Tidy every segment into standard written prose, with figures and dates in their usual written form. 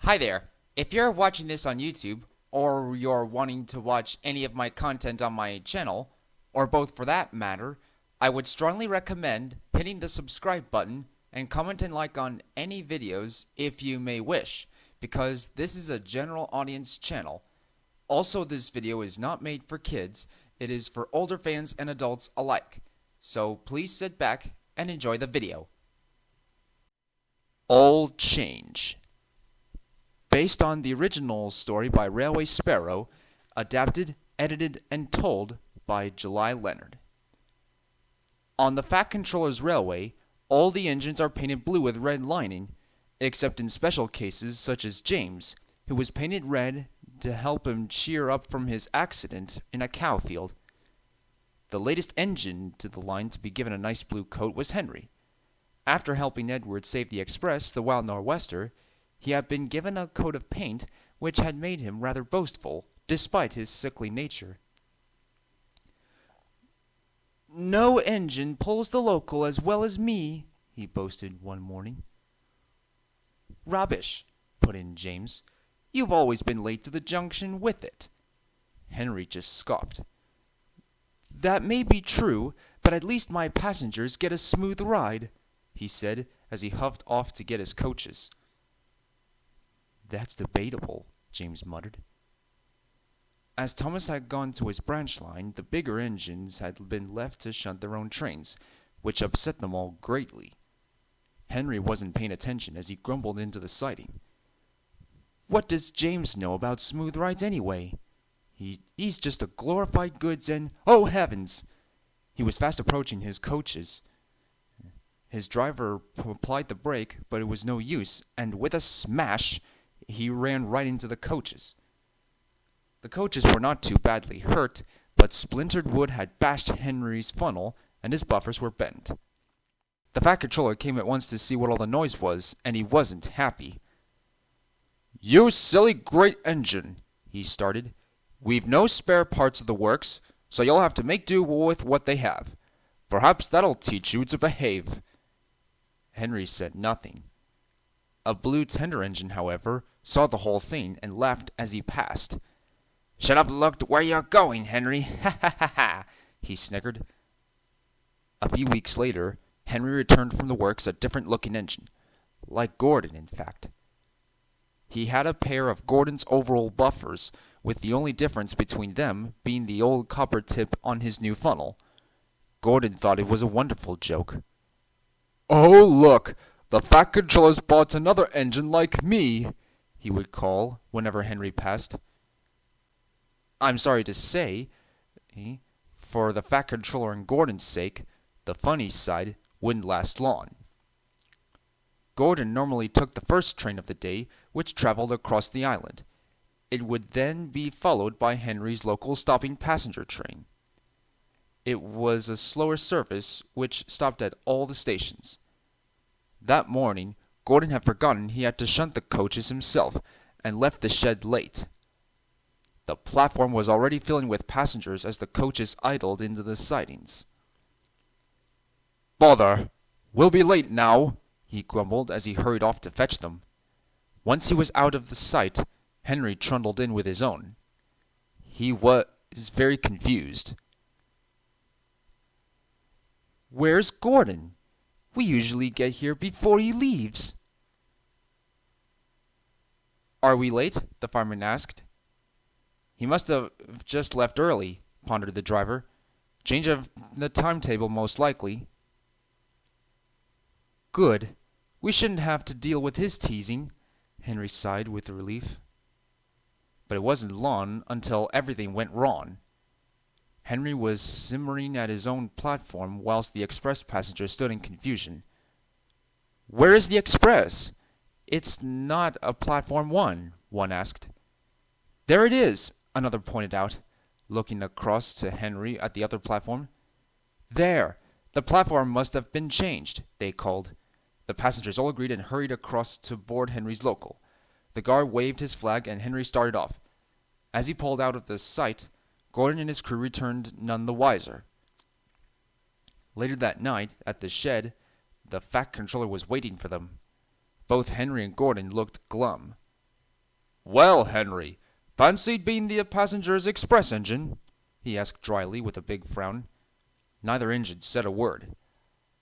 Hi there. If you're watching this on YouTube, or you're wanting to watch any of my content on my channel, or both for that matter, I would strongly recommend hitting the subscribe button and comment and like on any videos if you may wish, because this is a general audience channel. Also, this video is not made for kids, it is for older fans and adults alike. So please sit back and enjoy the video. Allchange. Based on the original story by Railwaysparrow, adapted, edited, and told by Julyleonard. On the Fat Controller's railway, all the engines are painted blue with red lining, except in special cases such as James, who was painted red to help him cheer up from his accident in a cow field. The latest engine to the line to be given a nice blue coat was Henry. After helping Edward save the express, the Wild Nor'wester, he had been given a coat of paint which had made him rather boastful, despite his sickly nature. "No engine pulls the local as well as me," he boasted one morning. "Rubbish," put in James. "You've always been late to the junction with it." Henry just scoffed. "That may be true, but at least my passengers get a smooth ride," he said as he huffed off to get his coaches. "That's debatable," James muttered. As Thomas had gone to his branch line, the bigger engines had been left to shunt their own trains, which upset them all greatly. Henry wasn't paying attention as he grumbled into the siding. "What does James know about smooth rides anyway? He's just a glorified goods and... Oh, heavens!" He was fast approaching his coaches. His driver applied the brake, but it was no use, and with a smash, he ran right into the coaches. The coaches were not too badly hurt, but splintered wood had bashed Henry's funnel, and his buffers were bent. The Fat Controller came at once to see what all the noise was, and he wasn't happy. "You silly great engine," he started. "We've no spare parts of the works, so you'll have to make do with what they have. Perhaps that'll teach you to behave." Henry said nothing. A blue tender engine, however, saw the whole thing and laughed as he passed. "Should have looked where you're going, Henry. Ha ha ha ha," he snickered. A few weeks later, Henry returned from the works a different-looking engine, like Gordon, in fact. He had a pair of Gordon's overall buffers, with the only difference between them being the old copper tip on his new funnel. Gordon thought it was a wonderful joke. "Oh, look! The Fat Controller's bought another engine like me," he would call whenever Henry passed. I'm sorry to say, for the Fat Controller and Gordon's sake, the funny side wouldn't last long. Gordon normally took the first train of the day, which traveled across the island. It would then be followed by Henry's local stopping passenger train. It was a slower service which stopped at all the stations. That morning, Gordon had forgotten he had to shunt the coaches himself, and left the shed late. The platform was already filling with passengers as the coaches idled into the sidings. "Bother! We'll be late now," he grumbled as he hurried off to fetch them. Once he was out of the sight, Henry trundled in with his own. He was very confused. "Where's Gordon? We usually get here before he leaves." "Are we late?" the fireman asked. "He must have just left early," pondered the driver. "Change of the timetable, most likely." "Good. We shouldn't have to deal with his teasing," Henry sighed with relief. But it wasn't long until everything went wrong. Henry was simmering at his own platform whilst the express passengers stood in confusion. "Where is the express? It's not a platform one asked. "There it is," another pointed out, looking across to Henry at the other platform. "There! The platform must have been changed," they called. The passengers all agreed and hurried across to board Henry's local. The guard waved his flag and Henry started off. As he pulled out of the sight, Gordon and his crew returned none the wiser. Later that night, at the shed, the Fat Controller was waiting for them. Both Henry and Gordon looked glum. "Well, Henry, fancied being the passenger's express engine?" he asked dryly with a big frown. Neither engine said a word.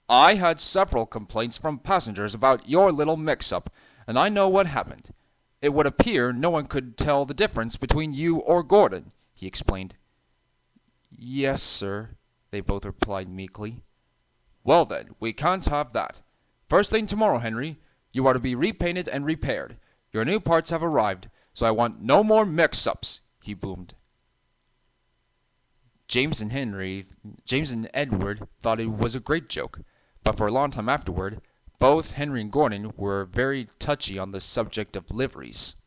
"I had several complaints from passengers about your little mix-up, and I know what happened. It would appear no one could tell the difference between you or Gordon," he explained. "Yes, sir," they both replied meekly. "Well then, we can't have that. First thing tomorrow, Henry, you are to be repainted and repaired. Your new parts have arrived, so I want no more mix-ups," he boomed. James and Edward thought it was a great joke, but for a long time afterward, both Henry and Gordon were very touchy on the subject of liveries.